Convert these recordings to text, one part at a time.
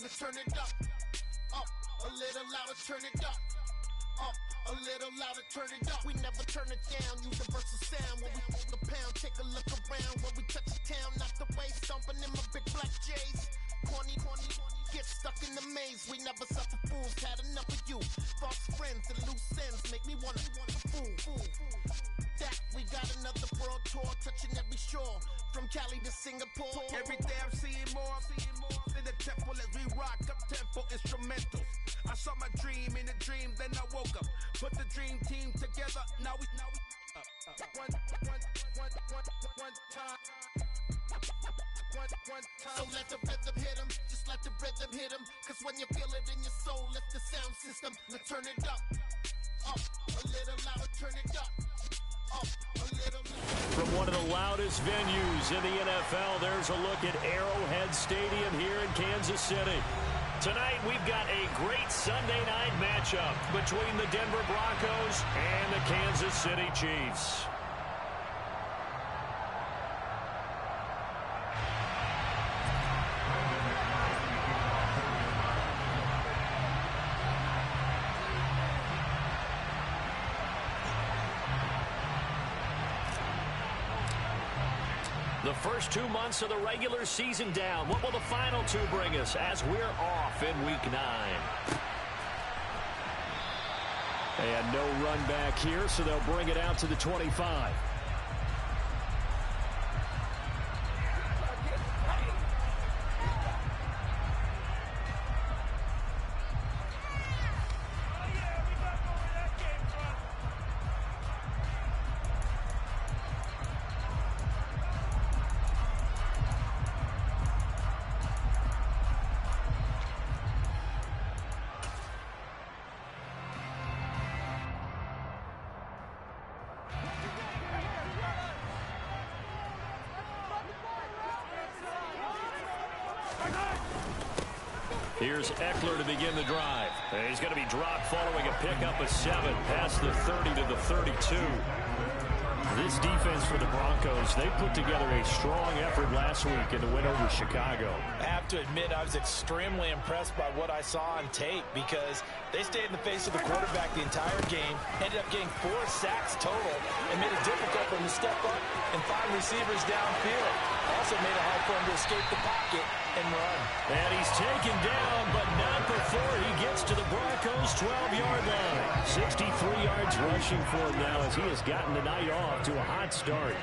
let's turn it up, a little louder, turn it up, a little louder, turn it up. We never turn it down, universal sound. When we hold the pound, take a look around. When we touch the town, knock the way, stomping in my big black J's. Corny, get stuck in the maze. We never suffer fools, had enough of you. False friends and loose ends make me wanna fool. That we got another world tour, touching every shore, from Cali to Singapore. Every day I'm seeing more in the temple as we rock up tempo instrumentals. I saw my dream in a dream, then I woke up. Put the dream team together. Now we one time. So let the rhythm hit him, just let the rhythm hit him. Cause when you feel it in your soul, lift the sound system. Let's turn it up, a little louder, turn it up, a little louder. From one of the loudest venues in the NFL, there's a look at Arrowhead Stadium here in Kansas City. Tonight, we've got a great Sunday night matchup between the Denver Broncos and the Kansas City Chiefs. The first 2 months of the regular season down. What will the final two bring us as we're off in Week 9? And no run back here, so they'll bring it out to the 25. Here's Eckler to begin the drive. He's going to be dropped following a pickup of 7 past the 30 to the 32. This defense for the Broncos, they put together a strong effort last week in the win over Chicago. I have to admit, I was extremely impressed by what I saw on tape because they stayed in the face of the quarterback the entire game, ended up getting 4 sacks total, and made it difficult for him to step up and find receivers downfield. Also made it hard for him to escape the pocket and run. And he's taken down, but not before he gets to the Broncos' 12-yard line. 63 yards rushing for him now as he has gotten the night off to a hot start.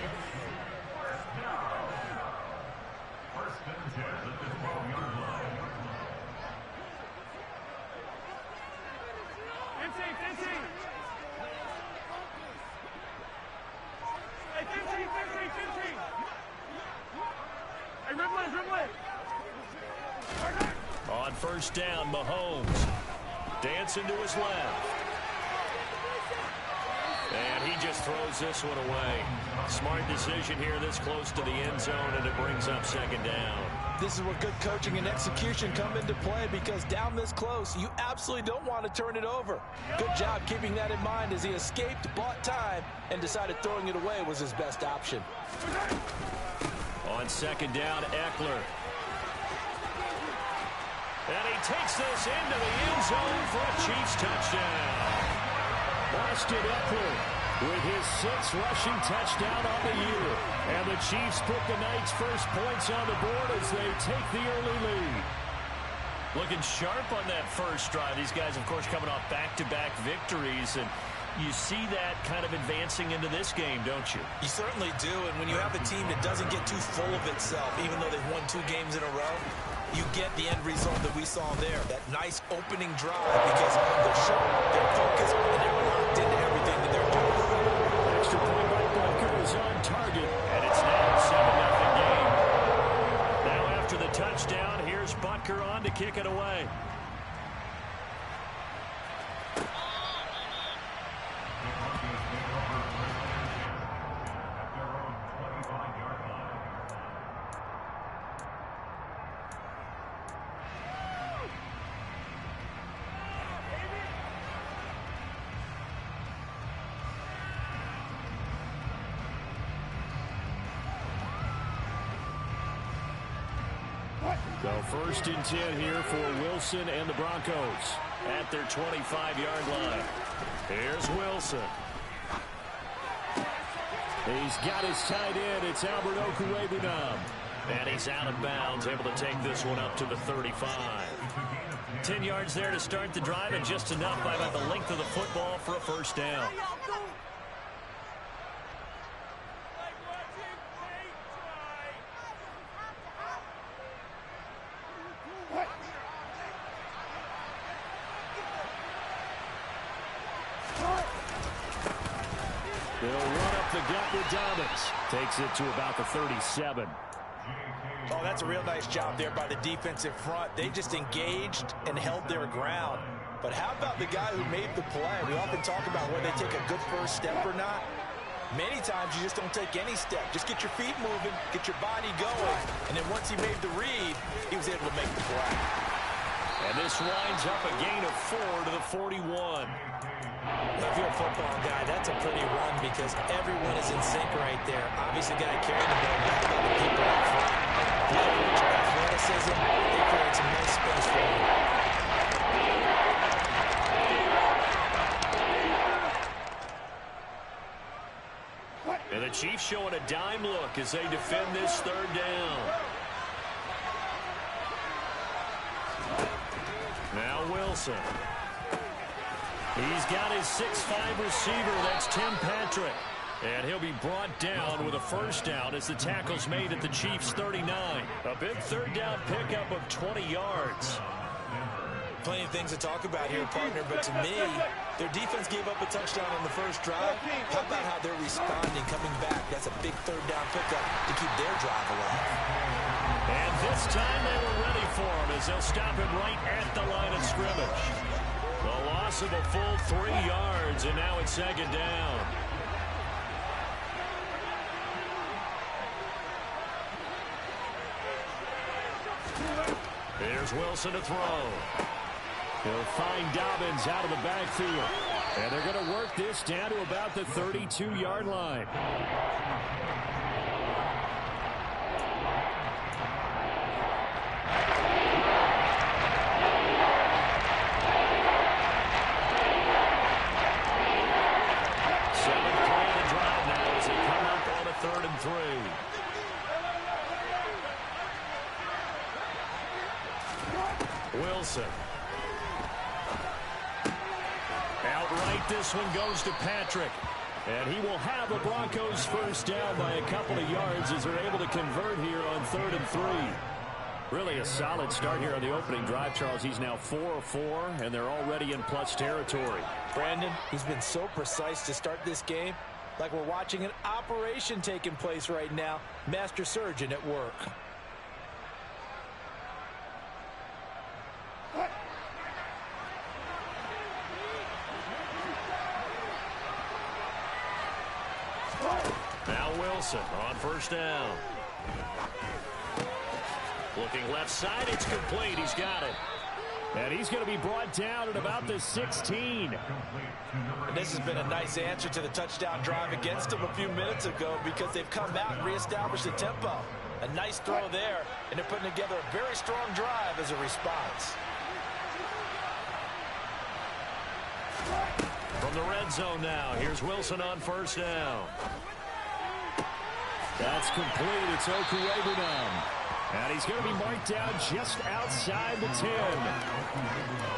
On first down, Mahomes dancing to his left. And he just throws this one away. Smart decision here this close to the end zone, and it brings up second down. This is where good coaching and execution come into play because down this close, you absolutely don't want to turn it over. Good job keeping that in mind as he escaped, bought time, and decided throwing it away was his best option. On second down, Eckler. And he takes this into the end zone for a Chiefs touchdown. Austin Eckler with his 6th rushing touchdown on the year. And the Chiefs put the night's first points on the board as they take the early lead. Looking sharp on that first drive. These guys, of course, coming off back-to-back victories. And you see that kind of advancing into this game, don't you? You certainly do. And when you have a team that doesn't get too full of itself, even though they've won 2 games in a row, you get the end result that we saw there. That nice opening drive because they're sharp, they're focused, and they're locked into everything that they're doing. Extra point by Butker is on target, and it's now a 7-0 game. Now after the touchdown, here's Butker on to kick it away. So 1st and 10 here for Wilson and the Broncos at their 25-yard line. Here's Wilson. He's got his tight end. It's Albert Okwuegbunam. And he's out of bounds, able to take this one up to the 35. 10 yards there to start the drive, and just enough by about the length of the football for a first down. They'll run up the gut with Dobbins. Takes it to about the 37. Oh, that's a real nice job there by the defensive front. They just engaged and held their ground. But how about the guy who made the play? We often talk about whether they take a good first step or not. Many times you just don't take any step. Just get your feet moving, get your body going, and then once he made the read, he was able to make the play. And this winds up a gain of 4 to the 41. If you're a football guy, that's a pretty run because everyone is in sync right there. Obviously, the guy carrying the ball, but the people up front. Leverage, athleticism, they create some nice space for him. And the Chiefs showing a dime look as they defend this 3rd down. Now Wilson. He's got his 6'5" receiver. That's Tim Patrick. And he'll be brought down with a first down as the tackle's made at the Chiefs' 39. A big 3rd down pickup of 20 yards. Plenty of things to talk about here, partner, but to me, their defense gave up a touchdown on the first drive. How about how they're responding, coming back? That's a big 3rd down pickup to keep their drive alive. And this time they were ready for him as they'll stop him right at the line of scrimmage. The loss of a full 3 yards, and now it's 2nd down. Here's Wilson to throw. He'll find Dobbins out of the backfield. And they're going to work this down to about the 32-yard line. Wilson. Outright, this one goes to Patrick. And he will have the Broncos first down by a couple of yards as they're able to convert here on 3rd and 3. Really a solid start here on the opening drive, Charles. He's now 4 of 4, and they're already in plus territory. Brandon, he's been so precise to start this game, like we're watching an operation taking place right now. Master surgeon at work. Now Wilson on first down. Looking left side, it's complete. He's got it. And he's going to be brought down at about the 16. And this has been a nice answer to the touchdown drive against them a few minutes ago because they've come out and reestablished the tempo. A nice throw there, and they're putting together a very strong drive as a response. From the red zone now, here's Wilson on first down. That's complete. It's Okwuegbunam. And he's going to be marked down just outside the 10.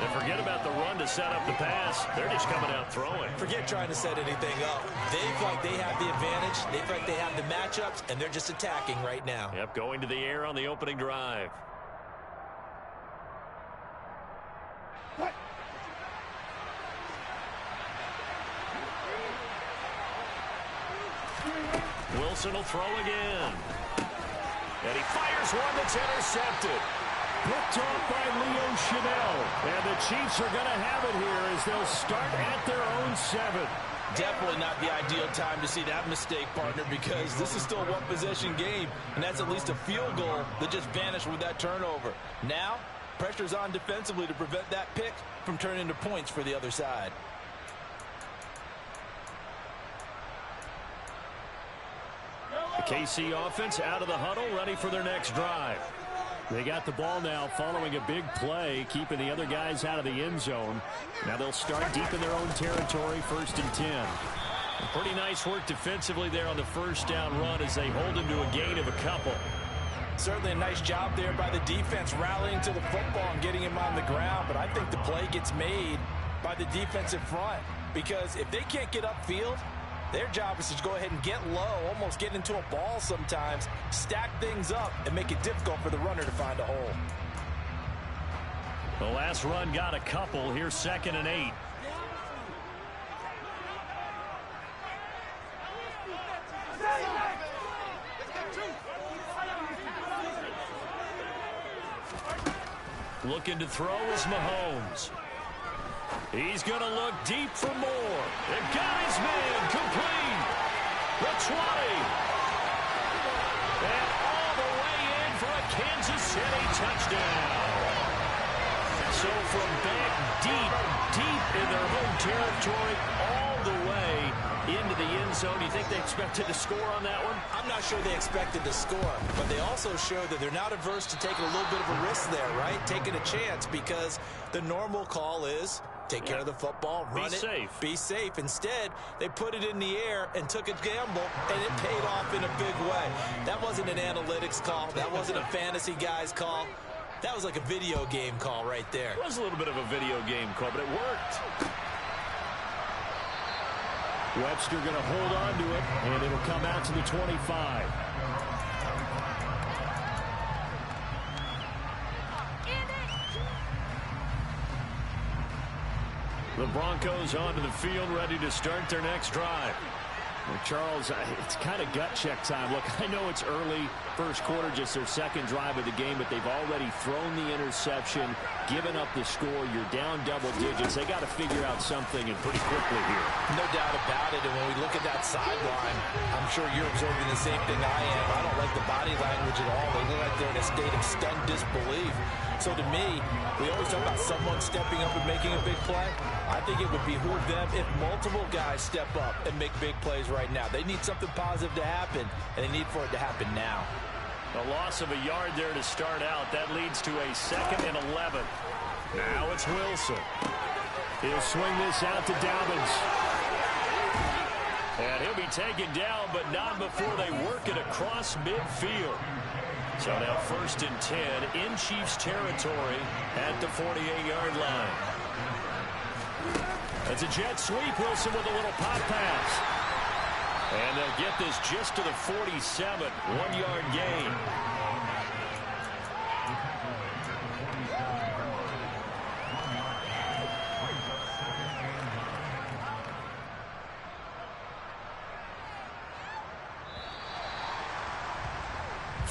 And forget about the run to set up the pass. They're just coming out throwing. Forget trying to set anything up. They feel like they have the advantage. They feel like they have the matchups, and they're just attacking right now. Yep, going to the air on the opening drive. Wilson will throw again. And he fires one that's intercepted. Picked off by Leo Chanel. And the Chiefs are going to have it here as they'll start at their own 7. Definitely not the ideal time to see that mistake, partner, because this is still a one-possession game, and that's at least a field goal that just vanished with that turnover. Now, pressure's on defensively to prevent that pick from turning into points for the other side. The KC offense out of the huddle, ready for their next drive. They got the ball now following a big play, keeping the other guys out of the end zone. Now they'll start deep in their own territory, 1st and 10. Pretty nice work defensively there on the first down run as they hold him to a gain of a couple. Certainly a nice job there by the defense rallying to the football and getting him on the ground. But I think the play gets made by the defensive front because if they can't get upfield, their job is to go ahead and get low, almost get into a ball sometimes, stack things up, and make it difficult for the runner to find a hole. The last run got a couple. Here's 2nd and 8. Looking to throw is Mahomes. He's going to look deep for more. And got his man complete. The 20. And all the way in for a Kansas City touchdown. So from back deep in their home territory, all the way into the end zone. You think they expected to score on that one? I'm not sure they expected to score, but they also showed that they're not averse to taking a little bit of a risk there, right? Taking a chance because the normal call is take care of the football, run it, be safe. Instead, they put it in the air and took a gamble, and it paid off in a big way. That wasn't an analytics call. That wasn't a fantasy guy's call. That was like a video game call right there. It was a little bit of a video game call, but it worked. Webster going to hold on to it, and it'll come out to the 25. The Broncos onto the field, ready to start their next drive. Well, Charles, it's kind of gut check time. Look, I know it's early, first quarter, just their second drive of the game, but they've already thrown the interception, given up the score. You're down double digits. They got to figure out something, and pretty quickly here. No doubt about it, and when we look at that sideline, I'm sure you're observing the same thing I am. I don't like the body language at all. They look like they're in a state of stunned disbelief. So to me, we always talk about someone stepping up and making a big play. I think it would behoove them if multiple guys step up and make big plays right now. They need something positive to happen, and they need for it to happen now. A loss of a yard there to start out. That leads to a 2nd and 11. Now it's Wilson. He'll swing this out to Dobbins. And he'll be taken down, but not before they work it across midfield. So now 1st and 10 in Chiefs territory at the 48-yard line. It's a jet sweep. Wilson with a little pop pass. And they'll get this just to the 47. 1-yard gain.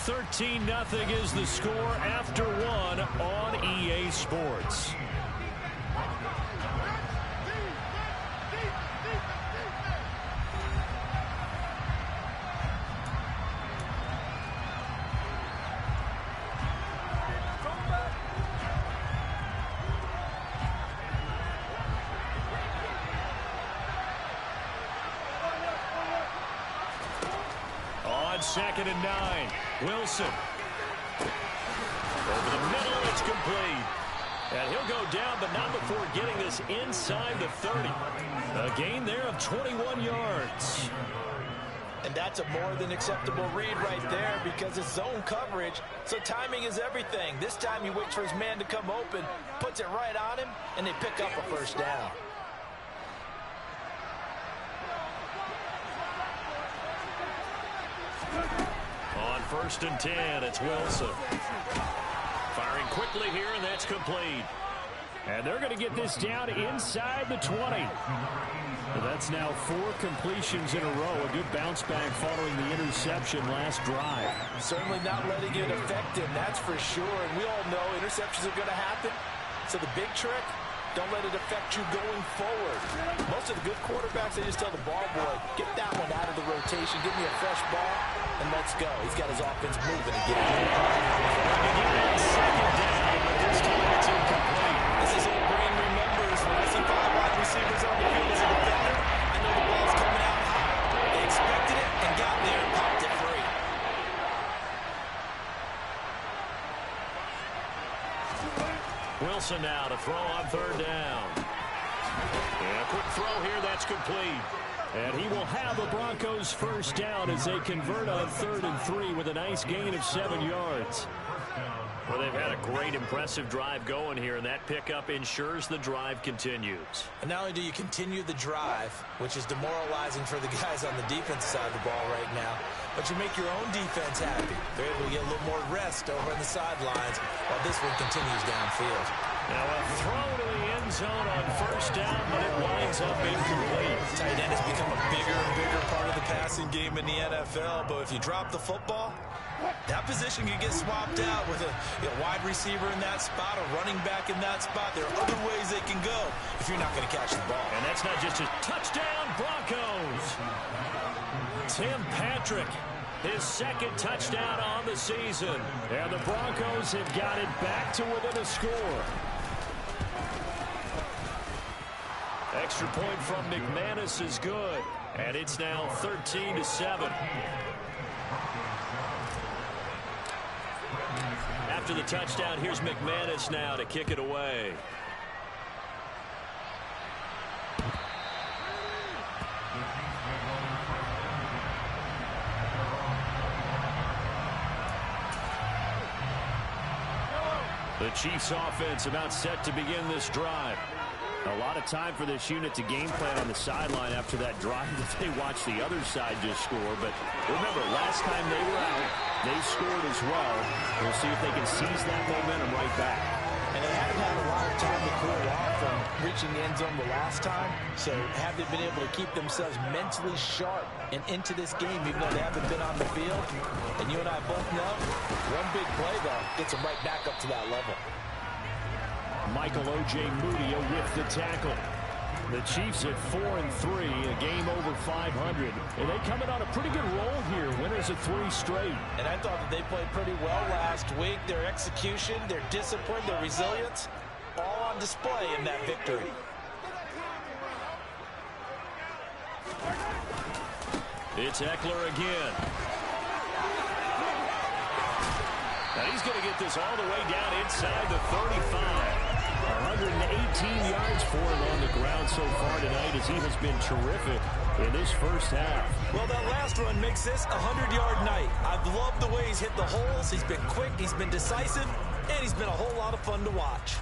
$13-0 is the score after one on EA Sports. On 2nd and 9, Wilson. Over the middle, it's complete. And he'll go down, but not before getting this inside the 30. A gain there of 21 yards. And that's a more than acceptable read right there because it's zone coverage, so timing is everything. This time he waits for his man to come open, puts it right on him, and they pick up a first down. On 1st and 10, it's Wilson. Firing quickly here, and that's complete. And they're going to get this down inside the 20. That's now 4 completions in a row. A good bounce back following the interception last drive. Certainly not letting it affect him, that's for sure. And we all know interceptions are going to happen. So the big trick, don't let it affect you going forward. Most of the good quarterbacks, they just tell the ball boy, get that one out of the rotation, give me a fresh ball, and let's go. He's got his offense moving again. Second down, but this time it's incomplete. This is old brain remembers when I see 5 wide receivers on the field as a defender. I know the ball's coming out high. They expected it and got there and popped it free. Wilson now to throw on 3rd down. And a quick throw here, that's complete. And he will have the Broncos 1st down as they convert on 3rd and 3 with a nice gain of 7 yards. Well, they've had a great, impressive drive going here, and that pickup ensures the drive continues. And not only do you continue the drive, which is demoralizing for the guys on the defense side of the ball right now, but you make your own defense happy. They're able to get a little more rest over on the sidelines while this one continues downfield. Now a throw to the end zone on 1st down, but it winds up incomplete. Tight end has become a bigger and bigger part of the passing game in the NFL, but if you drop the football, that position can get swapped out with a wide receiver in that spot, a running back in that spot. There are other ways they can go if you're not going to catch the ball. And that's not just a touchdown, Broncos. Tim Patrick, his 2nd touchdown on the season. And the Broncos have got it back to within a score. Extra point from McManus is good. And it's now 13-7. After the touchdown, here's McManus now to kick it away. The Chiefs offense about set to begin this drive. A lot of time for this unit to game plan on the sideline after that drive that they watched the other side just score. But remember, last time they were out, they scored as well. We'll see if they can seize that momentum right back. And they haven't had a lot of time to cool off from reaching the end zone the last time. So have they been able to keep themselves mentally sharp and into this game, even though they haven't been on the field? And you and I both know, one big play, though, gets them right back up to that level. Michael O.J. Mudia with the tackle. The Chiefs at 4-3, a game over 500. And they coming on a pretty good roll here, winners of 3 straight. And I thought that they played pretty well last week. Their execution, their discipline, their resilience, all on display in that victory. It's Eckler again. Now he's going to get this all the way down inside the 35. 118 yards for him on the ground so far tonight as he has been terrific in this first half. Well, that last run makes this a 100-yard night. I've loved the way he's hit the holes. He's been quick, he's been decisive, and he's been a whole lot of fun to watch.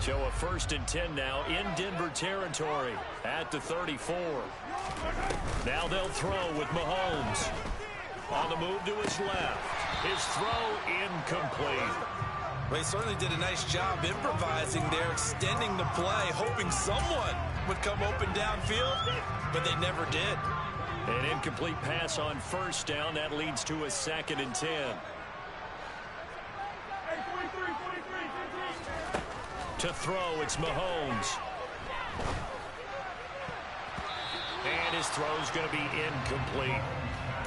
So a 1st and 10 now in Denver territory at the 34. Now they'll throw with Mahomes. On the move to his left. His throw incomplete. Well, he certainly did a nice job improvising there, extending the play, hoping someone would come open downfield, but they never did. An incomplete pass on 1st down. That leads to a 2nd and 10. To throw, it's Mahomes. And his throw's going to be incomplete.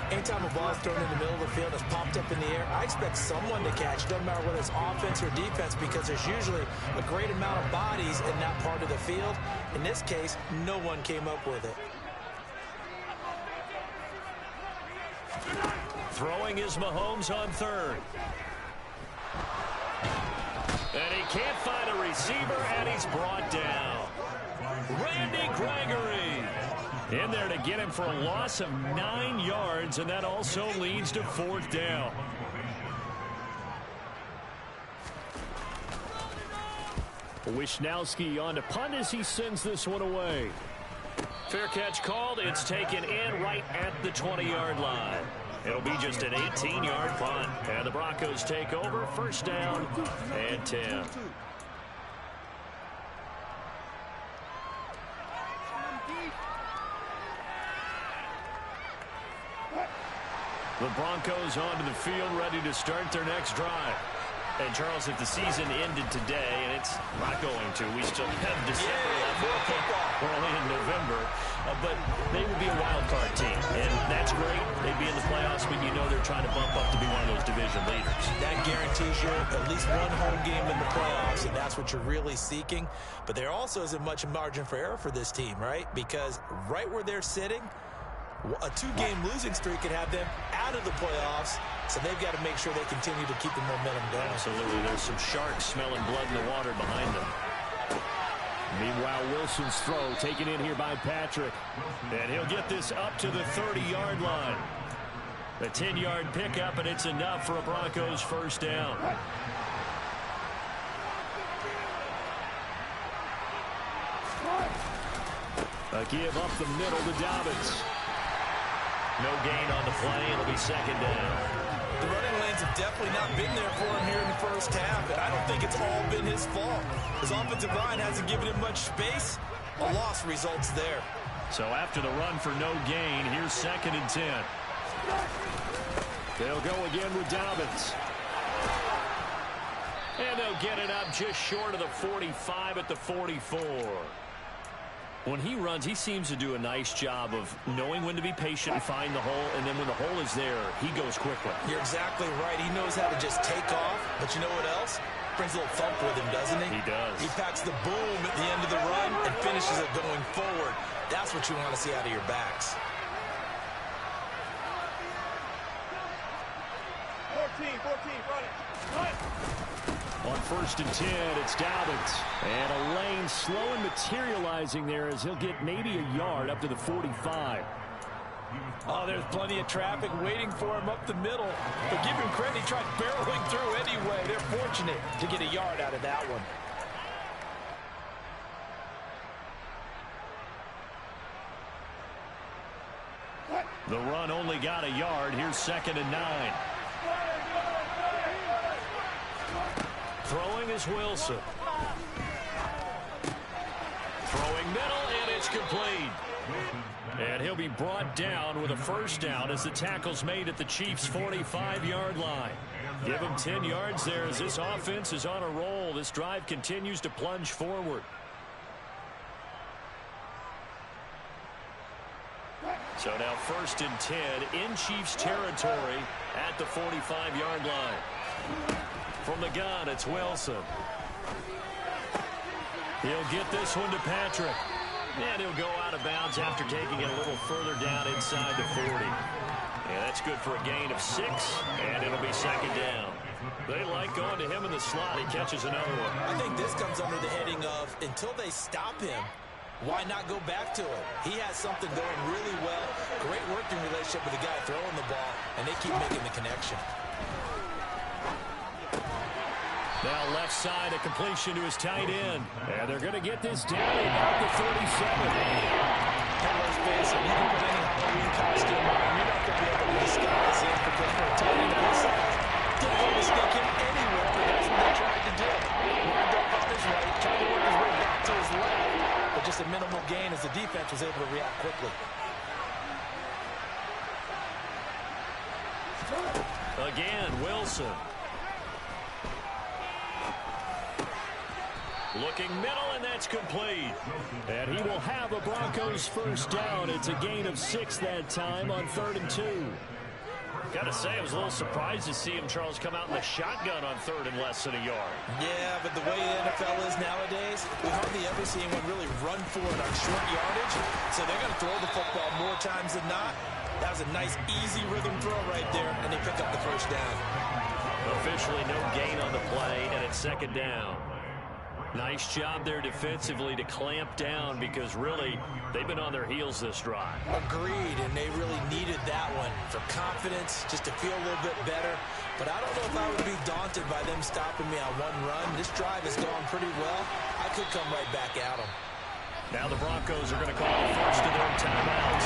Anytime a ball is thrown in the middle of the field that's popped up in the air, I expect someone to catch, doesn't matter whether it's offense or defense, because there's usually a great amount of bodies in that part of the field. In this case, no one came up with it. Throwing is Mahomes on 3rd. And he can't find a receiver, and he's brought down. Randy Gregory in there to get him for a loss of 9 yards, and that also leads to 4th down. Wisnowski on to punt as he sends this one away. Fair catch called. It's taken in right at the 20-yard line. It'll be just an 18-yard punt. And the Broncos take over. 1st down and 10. The Broncos onto the field, ready to start their next drive. And, Charles, if the season ended today, and it's not going to, we still have December left. We're only in November. But they would be a wild card team, and that's great. They'd be in the playoffs, but you know they're trying to bump up to be one of those division leaders. That guarantees you at least one home game in the playoffs, and that's what you're really seeking. But there also isn't much margin for error for this team, right? Because right where they're sitting, A 2-game losing streak could have them out of the playoffs, so they've got to make sure they continue to keep the momentum going. Absolutely. There's some sharks smelling blood in the water behind them. Meanwhile, Wilson's throw taken in here by Patrick. And he'll get this up to the 30-yard line. A 10-yard pickup, and it's enough for a Broncos first down. A give up the middle to Dobbins. No gain on the play. It'll be second down. The running lanes have definitely not been there for him here in the first half, and I don't think it's all been his fault. His offensive line hasn't given him much space. A loss results there. So after the run for no gain, here's 2nd and 10. They'll go again with Dobbins. And they'll get it up just short of the 45 at the 44. When he runs, he seems to do a nice job of knowing when to be patient and find the hole, and then when the hole is there, he goes quickly. You're exactly right. He knows how to just take off, but you know what else? Brings a little thump with him, doesn't he? He does. He packs the boom at the end of the run and finishes it going forward. That's what you want to see out of your backs. 14, run it. On 1st and 10, it's Dobbins. And a lane slow and materializing there as he'll get maybe a yard up to the 45. Oh, there's plenty of traffic waiting for him up the middle. But give him credit, he tried barreling through anyway. They're fortunate to get a yard out of that one. The run only got a yard. Here's 2nd and 9. Throwing is Wilson. Throwing middle, and it's complete. And he'll be brought down with a first down as the tackle's made at the Chiefs' 45-yard line. Give him 10 yards there as this offense is on a roll. This drive continues to plunge forward. So now 1st and 10 in Chiefs territory at the 45-yard line. From the gun, it's Wilson. He'll get this one to Patrick. And he'll go out of bounds after taking it a little further down inside the 40. Yeah, that's good for a gain of 6, and it'll be 2nd down. They like going to him in the slot. He catches another one. I think this comes under the heading of until they stop him, why not go back to it? He has something going really well. Great working relationship with the guy throwing the ball, and they keep making the connection. Now left side, a completion to his tight end. And they're going to get this down about the 37. And let's face it, you can put any Halloween costume on, you're not going to be able to disguise it because for a tight end of his size, difficult to sneak him anywhere, but that's what they tried to do. Lined up on his right, tried to work his way back to his left, but just a minimal gain as the defense was able to react quickly. Again, Wilson. Looking middle, and that's complete. And he will have a Broncos first down. It's a gain of 6 that time on 3rd and 2. Got to say, I was a little surprised to see him, Charles, come out in the shotgun on 3rd and less than a yard. Yeah, but the way the NFL is nowadays, we hardly ever see anyone really run for it on short yardage. So they're going to throw the football more times than not. That was a nice, easy rhythm throw right there, and they pick up the first down. Officially no gain on the play, and it's 2nd down. Nice job there defensively to clamp down because really they've been on their heels this drive. Agreed, and they really needed that one for confidence, just to feel a little bit better. But I don't know if I would be daunted by them stopping me on one run. This drive has gone pretty well. I could come right back at them. Now the Broncos are going to call the first of their timeouts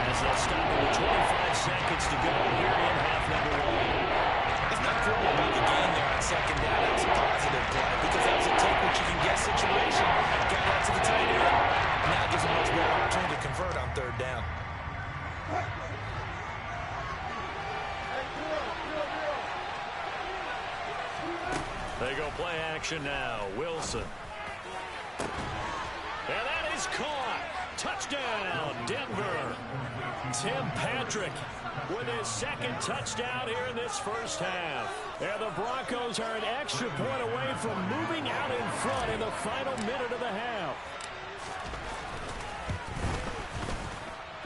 as they'll stop it with 25 seconds to go here in half number 1. It's not thrilled about the game there on 2nd down. That was a positive play because that was a take what you can get situation. Got out to the tight end. Now it gives a much better opportunity to convert on 3rd down. They go play action now. Wilson. And that is caught. Touchdown, Denver. Tim Patrick with his 2nd touchdown here in this first half. And the Broncos are an extra point away from moving out in front in the final minute of the half.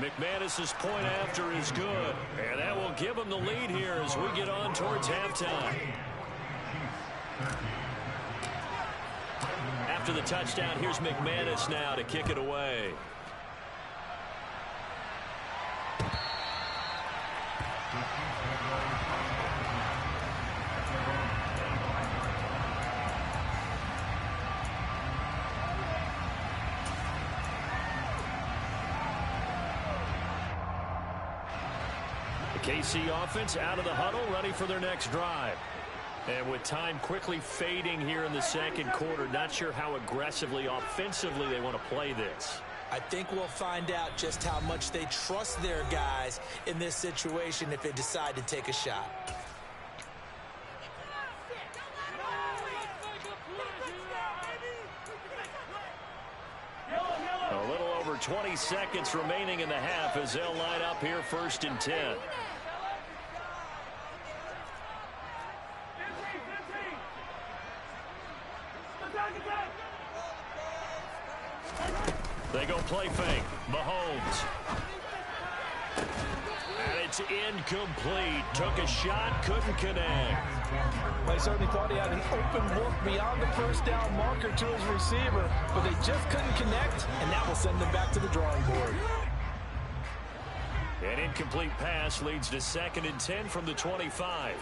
McManus's point after is good, and that will give them the lead here as we get on towards halftime. After the touchdown, here's McManus now to kick it away. KC offense out of the huddle, ready for their next drive. And with time quickly fading here in the second quarter, not sure how aggressively, offensively they want to play this. I think we'll find out just how much they trust their guys in this situation if they decide to take a shot. A little over 20 seconds remaining in the half as they'll line up here 1st and 10. They go play fake. Mahomes. And it's incomplete. Took a shot, couldn't connect. Well, he certainly thought he had an open look beyond the first down marker to his receiver, but they just couldn't connect, and that will send them back to the drawing board. An incomplete pass leads to 2nd and 10 from the 25.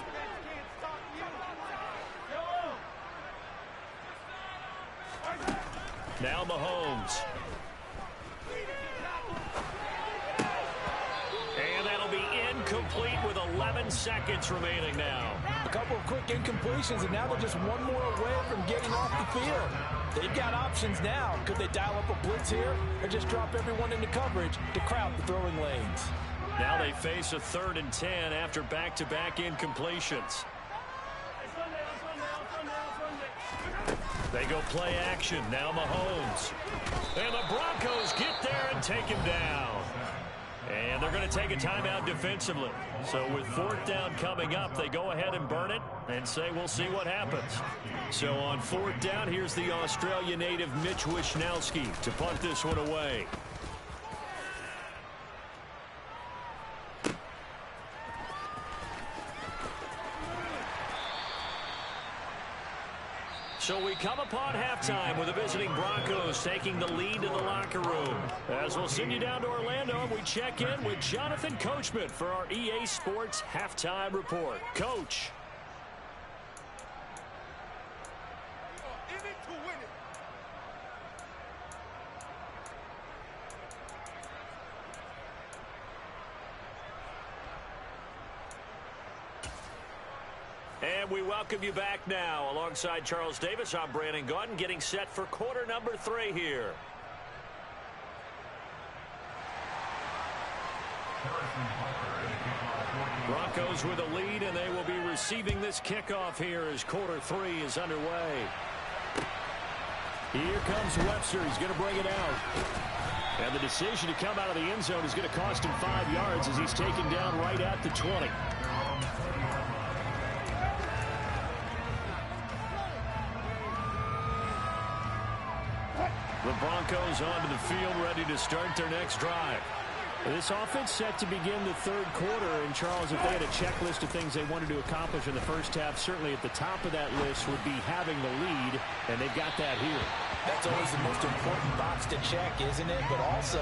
Now Mahomes. And that'll be incomplete with 11 seconds remaining now. A couple of quick incompletions, and now they're just one more away from getting off the field. They've got options now. Could they dial up a blitz here or just drop everyone into coverage to crowd the throwing lanes? Now they face a 3rd and 10 after back-to-back incompletions. They go play action. Now Mahomes. And the Broncos get there and take him down. And they're going to take a timeout defensively. So with 4th down coming up, they go ahead and burn it and say we'll see what happens. So on 4th down, here's the Australia native Mitch Wishnowsky to punt this one away. So we come upon halftime with the visiting Broncos taking the lead to the locker room. As we'll send you down to Orlando, and we check in with Jonathan Coachman for our EA Sports Halftime Report. Coach. And we welcome you back now. Alongside Charles Davis, I'm Brandon Gaudin, getting set for quarter number 3 here. Broncos with a lead, and they will be receiving this kickoff here as quarter 3 is underway. Here comes Webster. He's going to bring it out. And the decision to come out of the end zone is going to cost him 5 yards as he's taken down right at the 20. The Broncos onto the field, ready to start their next drive. This offense set to begin the 3rd quarter. And, Charles, if they had a checklist of things they wanted to accomplish in the first half, certainly at the top of that list would be having the lead, and they've got that here. That's always the most important box to check, isn't it? But also,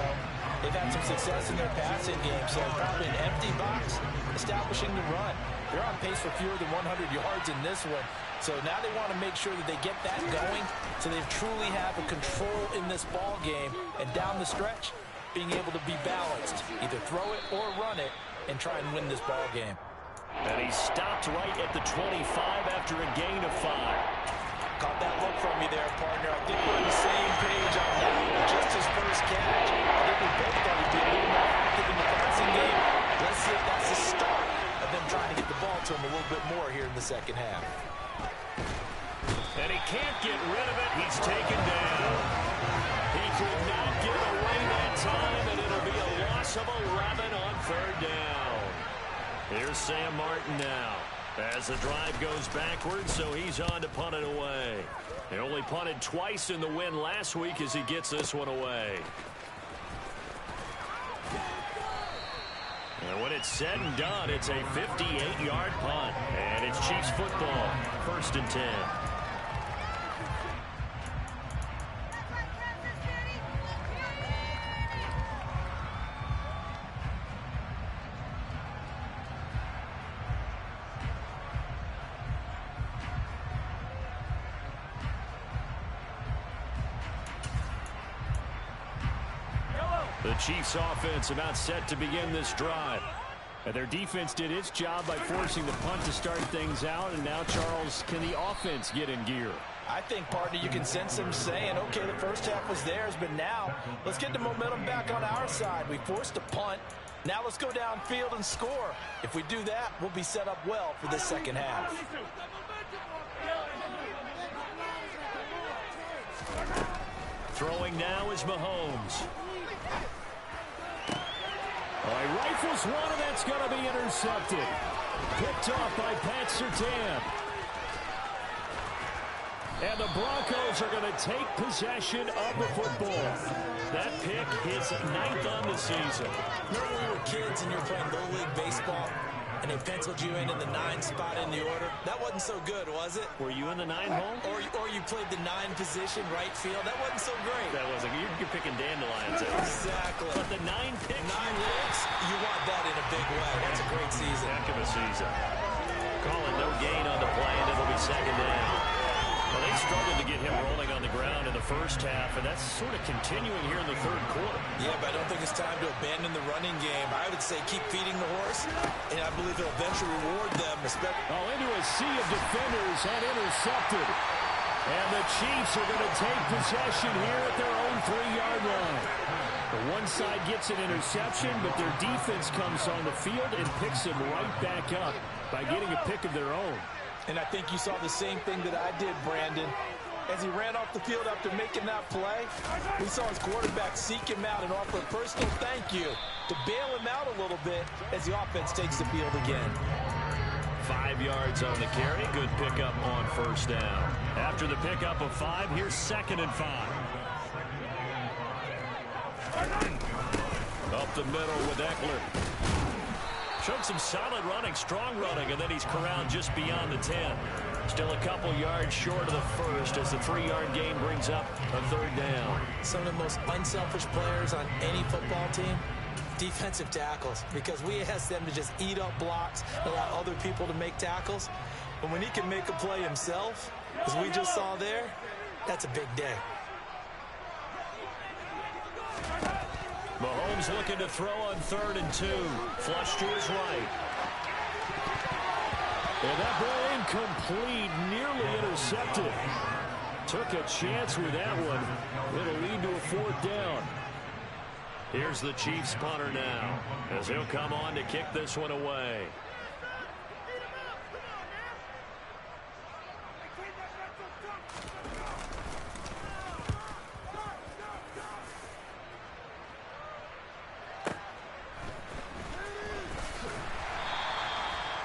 they've had some success in their passing game, so probably an empty box establishing the run. They're on pace for fewer than 100 yards in this one. So now they want to make sure that they get that going so they truly have a control in this ball game. And down the stretch, being able to be balanced. Either throw it or run it and try and win this ball game. And he stopped right at the 25 after a gain of 5. Caught that look from you there, partner. I think we're on the same page on that. Just his first catch. I think we both thought he'd be a little more active in the passing game. Let's see if that's the start of them trying to get the ball to him a little bit more here in the second half. And he can't get rid of it. He's taken down. He could not get away that time, and it'll be a loss of 11 on 3rd down. Here's Sam Martin now. As the drive goes backwards, so he's on to punt it away. He only punted twice in the win last week as he gets this one away. And when it's said and done, it's a 58-yard punt. And it's Chiefs football, 1st and 10. The Chiefs offense about set to begin this drive. And their defense did its job by forcing the punt to start things out. And now, Charles, can the offense get in gear? I think, partner, you can sense them saying, okay, the first half was theirs, but now let's get the momentum back on our side. We forced a punt. Now let's go downfield and score. If we do that, we'll be set up well for this second half. Throwing now is Mahomes. He rifles one, and that's going to be intercepted. Picked off by Pat Surtain. And the Broncos are going to take possession of the football. That pick is 9th on the season. Remember when we were kids and you were playing Little League Baseball, and they penciled you in the 9 spot in the order? That wasn't so good, was it? Were you in the 9 hole? Or you played the 9 position, right field? That wasn't so great. That wasn't. You're picking dandelions. Exactly. But the 9 picks. 9 picks, you want that in a big way. That's a great season. Heck of a season. Call it no gain on the play, and it'll be 2nd down. Well, they struggled to get him rolling on the ground in the first half, and that's sort of continuing here in the 3rd quarter. Yeah, but I don't think it's time to abandon the running game. I would say keep feeding the horse, and I believe it'll eventually reward them. Into a sea of defenders and intercepted. And the Chiefs are going to take possession here at their own 3-yard line. The one side gets an interception, but their defense comes on the field and picks him right back up by getting a pick of their own. And I think you saw the same thing that I did, Brandon. As he ran off the field after making that play, we saw his quarterback seek him out and offer a personal thank you to bail him out a little bit as the offense takes the field again. 5 yards on the carry. Good pickup on 1st down. After the pickup of 5, here's 2nd and 5. Up the middle with Eckler. Showed some solid running, strong running, and then he's corralled just beyond the 10. Still a couple yards short of the first as the 3-yard gain brings up a 3rd down. Some of the most unselfish players on any football team, defensive tackles, because we ask them to just eat up blocks, allow other people to make tackles. But when he can make a play himself, as we just saw there, that's a big day. Mahomes looking to throw on 3rd and 2. Flush to his right. And that ball incomplete, nearly intercepted. Took a chance with that one. It'll lead to a 4th down. Here's the Chiefs punter now, as he'll come on to kick this one away.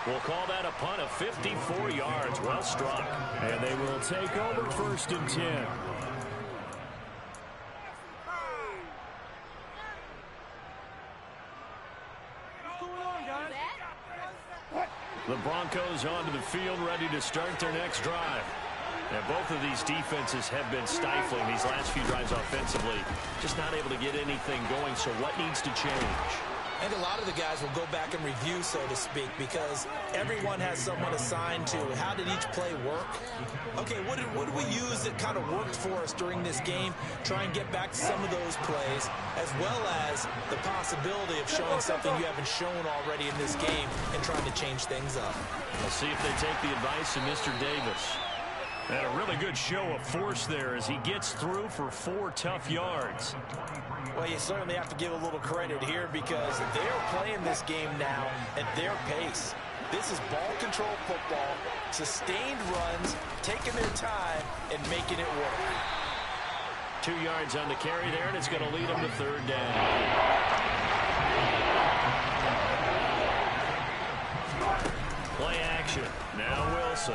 We'll call that a punt of 54 yards. Well struck. And they will take over 1st and 10. The Broncos onto the field, ready to start their next drive. And both of these defenses have been stifling these last few drives offensively. Just not able to get anything going, so what needs to change? I think a lot of the guys will go back and review, so to speak, because everyone has someone assigned to how did each play work. Okay, what did we use that kind of worked for us during this game? Try and get back to some of those plays, as well as the possibility of showing something you haven't shown already in this game and trying to change things up. We'll see if they take the advice of Mr. Davis. And a really good show of force there as he gets through for 4 tough yards. Well, you certainly have to give a little credit here because they're playing this game now at their pace. This is ball control football, sustained runs, taking their time, and making it work. 2 yards on the carry there, and it's going to lead them to 3rd down. Play action. Now Wilson.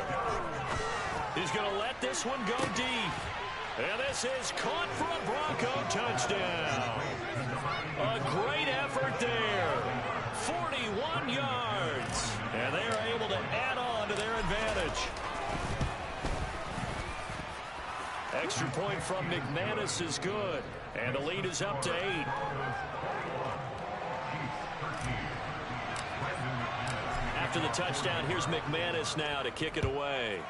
He's going to let this one go deep. And this is caught for a Bronco touchdown. A great effort there. 41 yards. And they are able to add on to their advantage. Extra point from McManus is good. And the lead is up to 8. After the touchdown, here's McManus now to kick it away.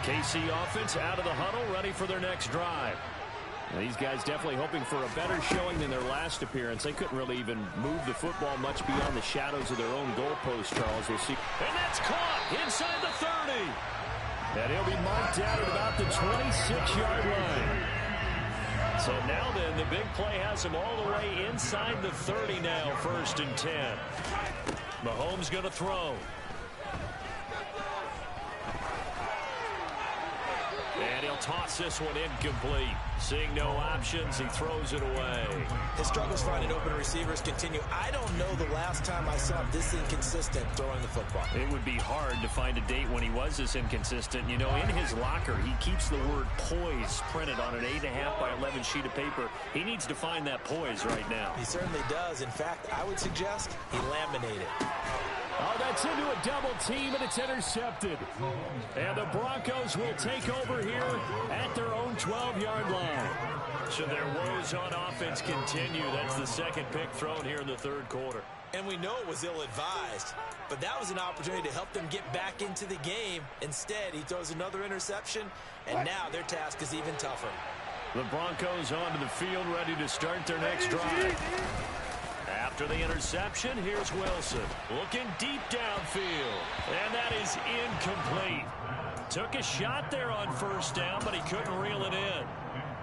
KC offense out of the huddle, ready for their next drive. These guys definitely hoping for a better showing than their last appearance. They couldn't really even move the football much beyond the shadows of their own goalpost, Charles. We'll see. And that's caught inside the 30. And he'll be marked down at about the 26-yard line. So now then, the big play has him all the way inside the 30 now, 1st and 10. Mahomes going to throw. And he'll toss this one incomplete. Seeing no options, he throws it away. His struggles finding open receivers continue. I don't know the last time I saw him this inconsistent throwing the football. It would be hard to find a date when he was this inconsistent. You know, in his locker, he keeps the word poise printed on an 8.5 by 11 sheet of paper. He needs to find that poise right now. He certainly does. In fact, I would suggest he laminated. Oh, that's into a double team, and it's intercepted. And the Broncos will take over here at their own 12-yard line. So their woes on offense continue. That's the second pick thrown here in the 3rd quarter. And we know it was ill-advised, but that was an opportunity to help them get back into the game. Instead, he throws another interception, and now their task is even tougher. The Broncos onto the field, ready to start their next drive. After the interception, here's Wilson. Looking deep downfield. And that is incomplete. Took a shot there on 1st down, but he couldn't reel it in.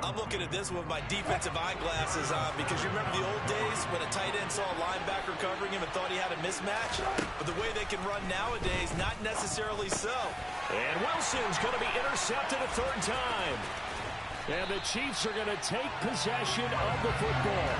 I'm looking at this with my defensive eyeglasses on because you remember the old days when a tight end saw a linebacker covering him and thought he had a mismatch? But the way they can run nowadays, not necessarily so. And Wilson's going to be intercepted a 3rd time. And the Chiefs are going to take possession of the football.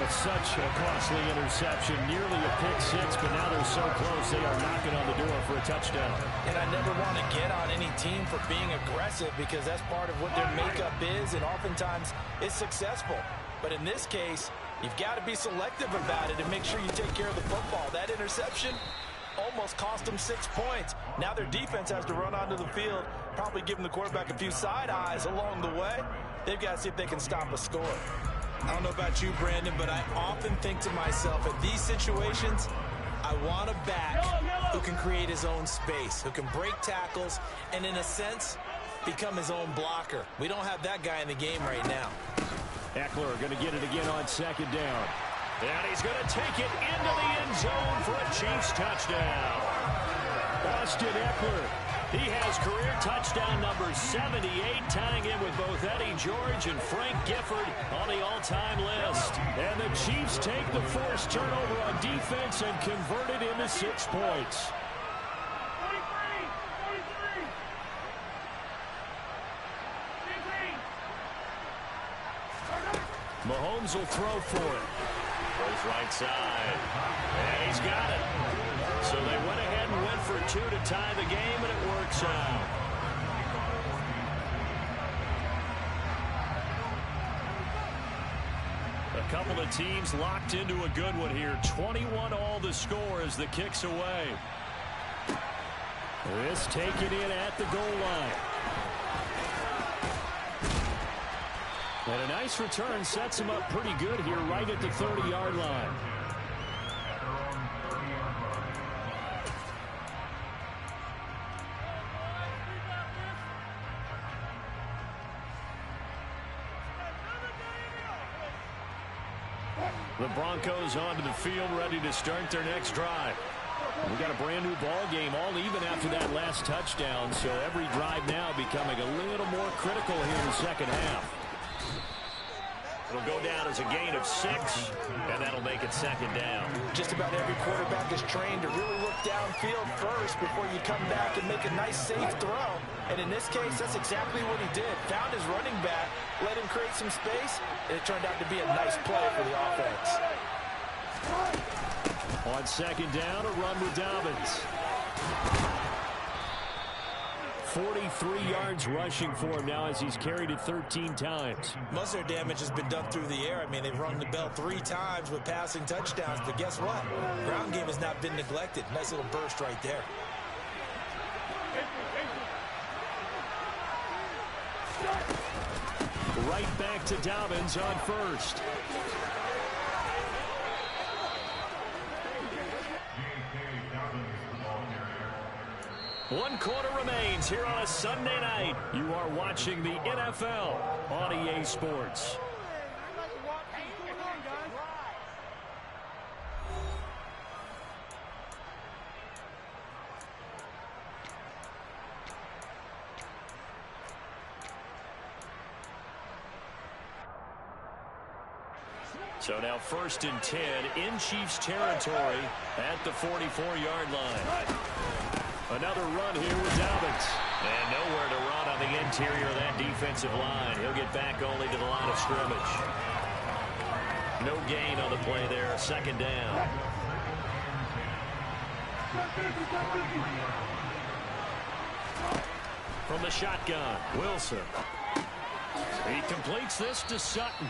It's such a costly interception, nearly a pick-6, but now they're so close they are knocking on the door for a touchdown. And I never want to get on any team for being aggressive because that's part of what their makeup is, and oftentimes it's successful. But in this case, you've got to be selective about it and make sure you take care of the football. That interception almost cost them 6 points. Now their defense has to run onto the field, probably giving the quarterback a few side eyes along the way. They've got to see if they can stop a score. I don't know about you, Brandon, but I often think to myself, in these situations, I want a back who can create his own space, who can break tackles, and in a sense, become his own blocker. We don't have that guy in the game right now. Eckler going to get it again on 2nd down. And he's going to take it into the end zone for a Chiefs touchdown. Austin Eckler. He has career touchdown number 78, tying in with both Eddie George and Frank Gifford on the all-time list. And the Chiefs take the forced turnover on defense and convert it into 6 points. Mahomes will throw for it. Goes right side. And he's got it. So they went ahead and went for 2 to tie the game, and it works out. A couple of teams locked into a good one here. 21 all the score as the kick's away. This taken in at the goal line. And a nice return sets him up pretty good here right at the 30-yard line. The Broncos onto the field, ready to start their next drive. We got a brand new ball game, all even after that last touchdown. So every drive now becoming a little more critical here in the second half. It'll go down as a gain of 6, and that'll make it second down. Just about every quarterback is trained to really look downfield first before you come back and make a nice, safe throw. And in this case, that's exactly what he did. Found his running back, let him create some space, and it turned out to be a nice play for the offense. On second down, a run with Dobbins. 43 yards rushing for him now as he's carried it 13 times. Most of their damage has been done through the air. I mean, they've rung the bell 3 times with passing touchdowns, but guess what? Ground game has not been neglected. Nice little burst right there. Right back to Dobbins on first. One quarter remains here on a Sunday night. You are watching the NFL on EA Sports. So now 1st and 10 in Chiefs territory at the 44-yard line. Another run here with Dobbins. And nowhere to run on the interior of that defensive line. He'll get back only to the line of scrimmage. No gain on the play there. Second down. From the shotgun, Wilson. He completes this to Sutton.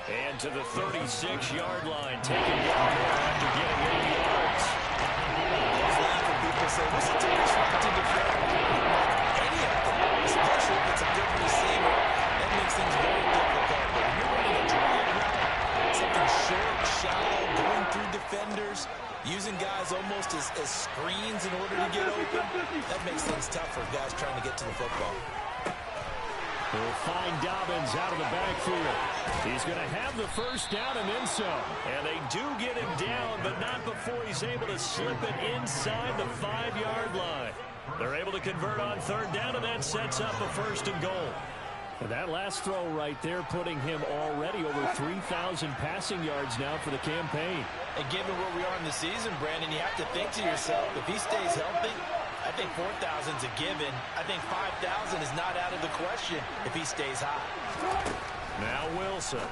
And to the 36-yard line, taking down there after getting 8 yards. People say, what's it take us to defend? Any of them, especially if it's a good receiver, that makes things very difficult. But when you're running a drag route, something short, shallow, going through defenders, using guys almost as screens in order to get open, that makes things tough for guys trying to get to the football. We'll find Dobbins out of the backfield. He's going to have the first down and then some. And they do get him down, but not before he's able to slip it inside the 5-yard line. They're able to convert on third down, and that sets up a 1st and goal. And that last throw right there putting him already over 3,000 passing yards now for the campaign. And given where we are in the season, Brandon, you have to think to yourself, if he stays healthy, I think 4,000 is a given. I think 5,000 is not out of the question if he stays high. Now Wilson.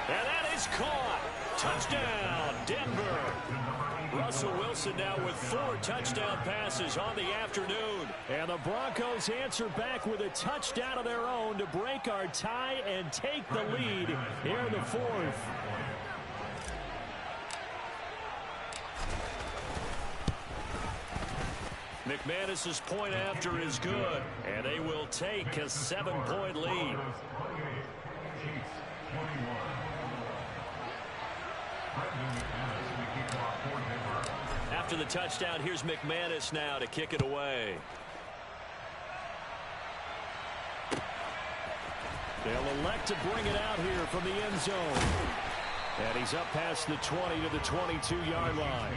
And that is caught. Touchdown, Denver. Russell Wilson now with 4 touchdown passes on the afternoon. And the Broncos answer back with a touchdown of their own to break our tie and take the lead here in the 4th. McManus's point after is good, and they will take a 7-point lead. After the touchdown, here's McManus now to kick it away. They'll elect to bring it out here from the end zone. And he's up past the 20 to the 22-yard line.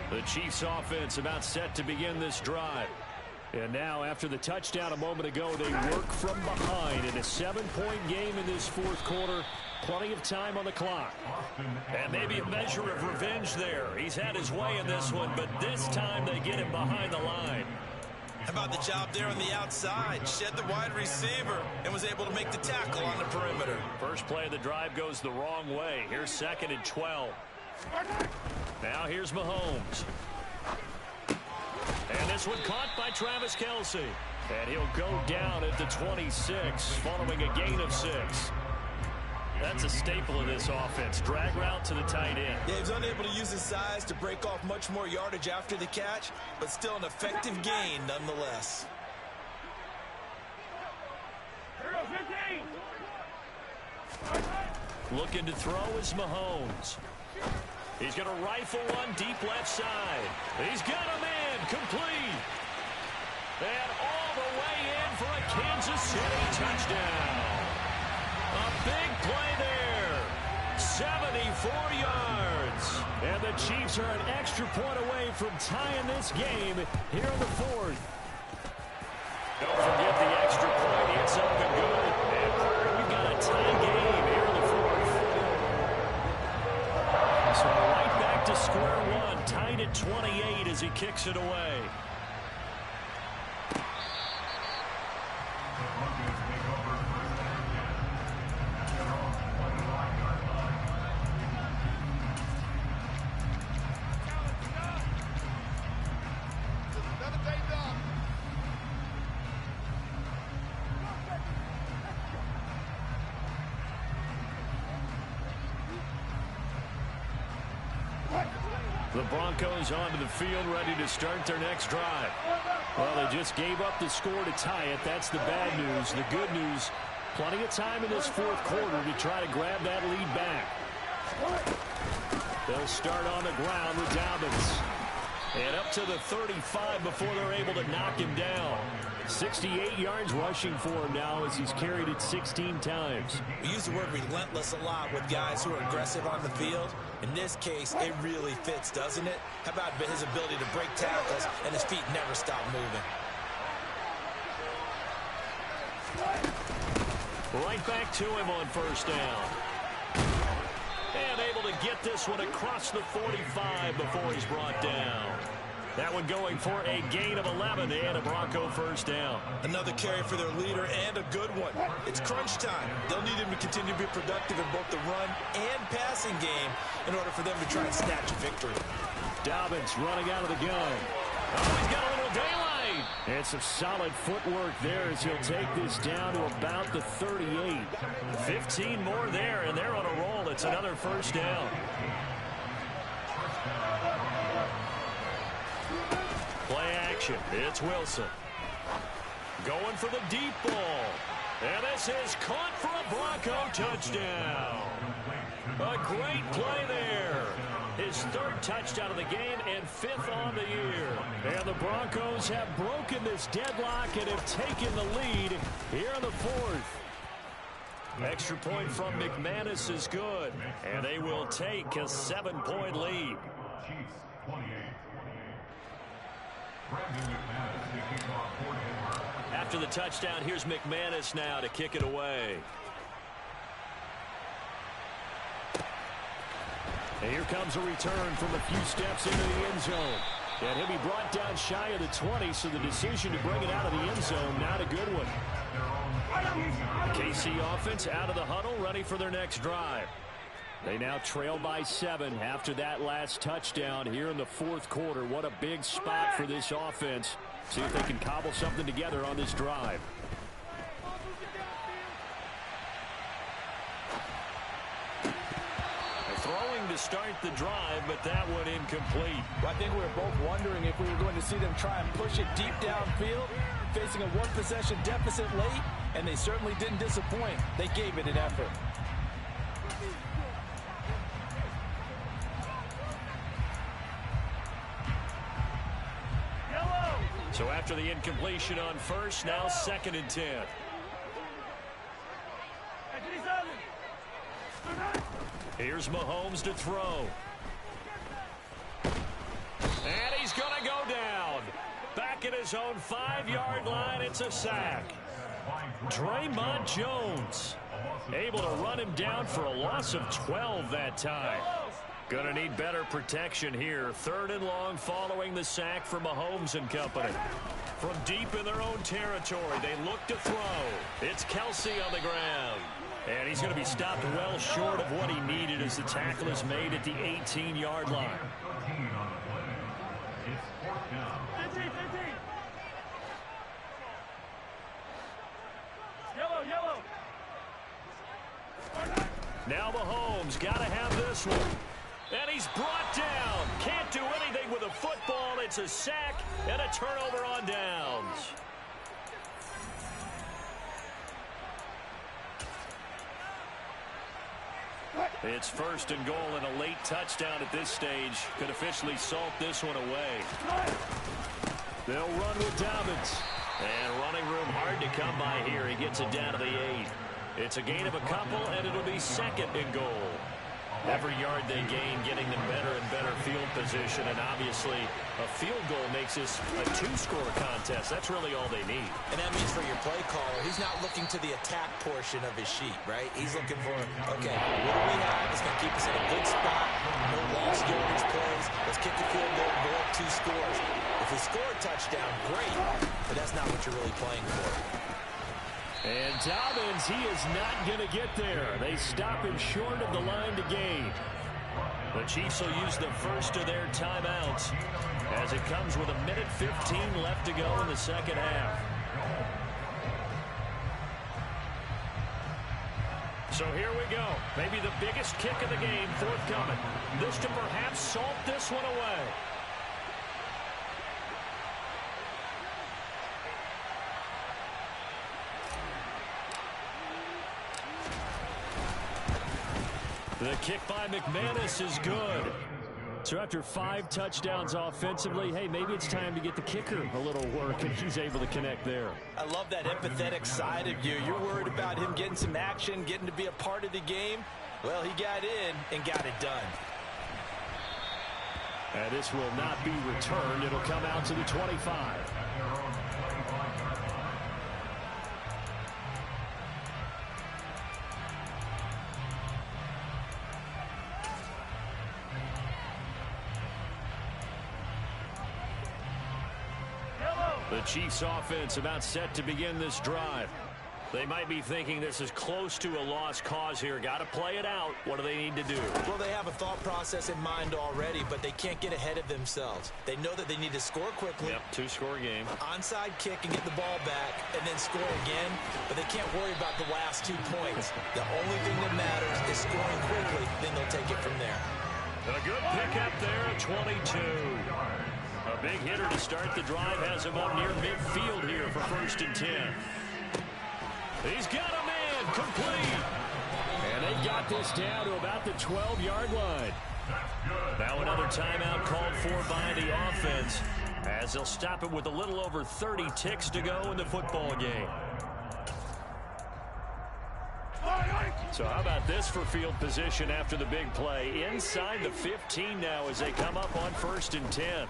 The Chiefs offense about set to begin this drive. And now after the touchdown a moment ago, they work from behind in a 7-point game in this 4th quarter. Plenty of time on the clock. And maybe a measure of revenge there. He's had his way in this one, but this time they get him behind the line. How about the job there on the outside? Shed the wide receiver and was able to make the tackle on the perimeter. First play of the drive goes the wrong way. Here's 2nd and 12. Now here's Mahomes. And this one caught by Travis Kelce. And he'll go down at the 26 following a gain of 6. That's a staple of this offense. Drag route to the tight end. Yeah, he was unable to use his size to break off much more yardage after the catch, but still an effective gain nonetheless. Looking to throw is Mahomes. He's going to rifle one deep left side. He's got him in, complete. And all the way in for a Kansas City touchdown. A big play there. 74 yards. And the Chiefs are an extra point away from tying this game here in the fourth. Don't forget the extra point. It's up and good. And we've got a tie game here in the fourth. So right back to square one. Tied at 28 as he kicks it away. The Broncos onto the field, ready to start their next drive. Well, they just gave up the score to tie it. That's the bad news. The good news, plenty of time in this fourth quarter to try to grab that lead back. They'll start on the ground with Dobbins. And up to the 35 before they're able to knock him down. 68 yards rushing for him now as he's carried it 16 times. We use the word relentless a lot with guys who are aggressive on the field. In this case, it really fits, doesn't it? How about his ability to break tackles and his feet never stop moving? Right back to him on first down. And able to get this one across the 45 before he's brought down. That one going for a gain of 11 and a Bronco first down. Another carry for their leader and a good one. It's crunch time. They'll need him to continue to be productive in both the run and passing game in order for them to try and snatch a victory. Dobbins running out of the gun. Oh, he's got a little daylight. And some solid footwork there as he'll take this down to about the 38. 15 more there, and they're on a roll. It's another first down. Play action. It's Wilson. Going for the deep ball. And this is caught for a Bronco touchdown. A great play there. His third touchdown of the game and fifth on the year. And the Broncos have broken this deadlock and have taken the lead here in the fourth. Extra point from McManus is good. And they will take a 7-point lead. After the touchdown, here's McManus now to kick it away. And here comes a return from a few steps into the end zone. And he'll be brought down shy of the 20, so the decision to bring it out of the end zone, not a good one. The KC offense out of the huddle, ready for their next drive. They now trail by 7 after that last touchdown here in the fourth quarter. What a big spot for this offense. See if they can cobble something together on this drive. They're throwing to start the drive, but that one incomplete. Well, I think we were both wondering if we were going to see them try and push it deep downfield, facing a one-possession deficit late, and they certainly didn't disappoint. They gave it an effort. So after the incompletion on first, now 2nd and 10. Here's Mahomes to throw. And he's going to go down. Back at his own 5-yard line, it's a sack. Draymond Jones able to run him down for a loss of 12 that time. Gonna need better protection here. 3rd and long following the sack from Mahomes and company. From deep in their own territory, they look to throw. It's Kelsey on the ground. And he's going to be stopped well short of what he needed as the tackle is made at the 18-yard line. Now Mahomes got to have this one. And he's brought down. Can't do anything with a football. It's a sack and a turnover on downs. It's 1st and goal, and a late touchdown at this stage could officially salt this one away. They'll run with Dobbins. And running room hard to come by here. He gets it down to the 8. It's a gain of a couple, and it'll be 2nd and goal. Every yard they gain, getting them better and better field position, and obviously a field goal makes this a two-score contest. That's really all they need. And that means for your play caller, he's not looking to the attack portion of his sheet, right? He's looking for, okay, what do we have that's going to keep us in a good spot? No lost yardage plays. Let's kick the field goal and go up 2 scores. If we score a touchdown, great, but that's not what you're really playing for. And Dobbins, he is not going to get there. They stop him short of the line to gain. The Chiefs will use the first of their timeouts as it comes with 1:15 left to go in the second half. So here we go. Maybe the biggest kick of the game forthcoming. This to perhaps salt this one away. The kick by McManus is good. So after 5 touchdowns offensively, hey, maybe it's time to get the kicker a little work, and he's able to connect there. I love that empathetic side of you. You're worried about him getting some action, getting to be a part of the game. Well, he got in and got it done. And this will not be returned. It'll come out to the 25. The Chiefs offense about set to begin this drive. They might be thinking this is close to a lost cause here. Got to play it out. What do they need to do? Well, they have a thought process in mind already, but they can't get ahead of themselves. They know that they need to score quickly. Yep, 2-score game. Onside kick and get the ball back and then score again, but they can't worry about the last 2 points. The only thing that matters is scoring quickly, then they'll take it from there. A good pickup there at 22. A big hitter to start the drive has him up near midfield here for 1st and 10. He's got a man complete. And they got this down to about the 12-yard line. Now another timeout called for by the offense as they'll stop it with a little over 30 ticks to go in the football game. So how about this for field position after the big play? Inside the 15 now as they come up on 1st and 10.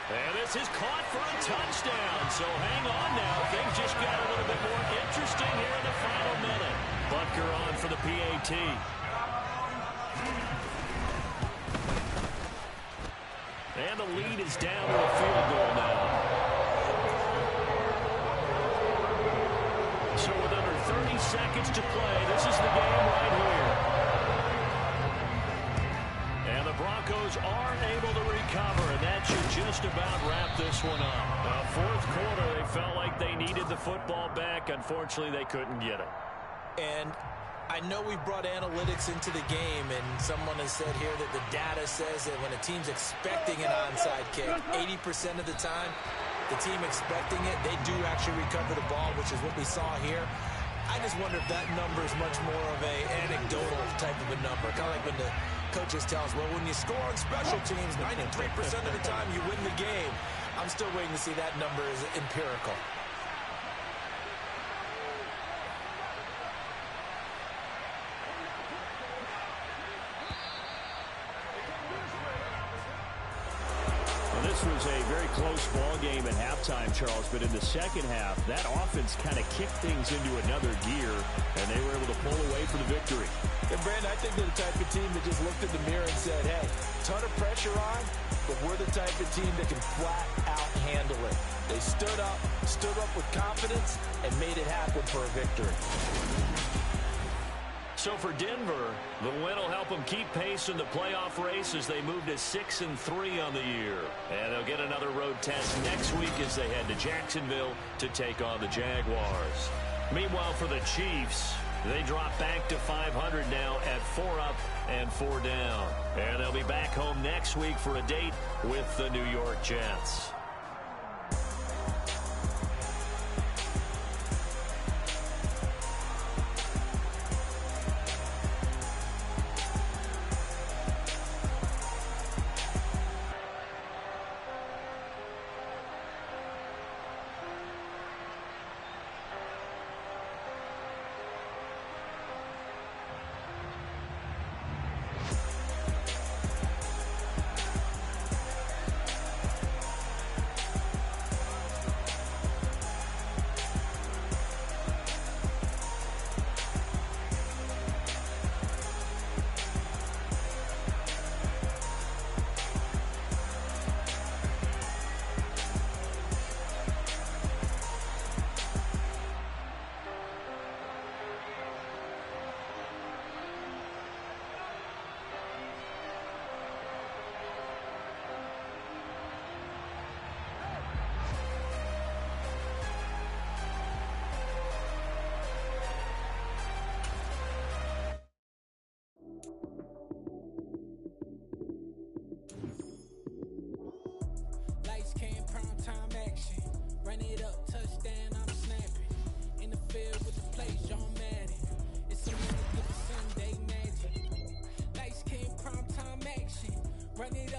And this is caught for a touchdown. So hang on now. Things just got a little bit more interesting here in the final minute. Butker on for the PAT. And the lead is down to a field goal now. So with under 30 seconds to play, this is the game right here. And the Broncos are able to recover, and that should just about wrap this one up. Fourth quarter, they felt like they needed the football back. Unfortunately, they couldn't get it. And I know we brought analytics into the game, and someone has said here that the data says that when a team's expecting an onside kick, 80% of the time, the team expecting it, they do actually recover the ball, which is what we saw here. I just wonder if that number is much more of an anecdotal type of a number. Kind of like when the coaches tell us, well, when you score on special teams, 93% of the time you win the game. I'm still waiting to see that number is empirical. This was a very close ball game at halftime, Charles, but in the second half, that offense kind of kicked things into another gear, and they were able to pull away for the victory. And Brandon, I think they're the type of team that just looked in the mirror and said, hey, ton of pressure on, but we're the type of team that can flat out handle it. They stood up with confidence, and made it happen for a victory. So for Denver, the win will help them keep pace in the playoff race as they move to 6-3 on the year. And they'll get another road test next week as they head to Jacksonville to take on the Jaguars. Meanwhile, for the Chiefs, they drop back to 500 now at 4 up and 4 down. And they'll be back home next week for a date with the New York Jets. Run it up, touchdown, I'm snapping. In the field with the play, John Madden. It's a minute with the Sunday magic. Light skin, prime time action. Run it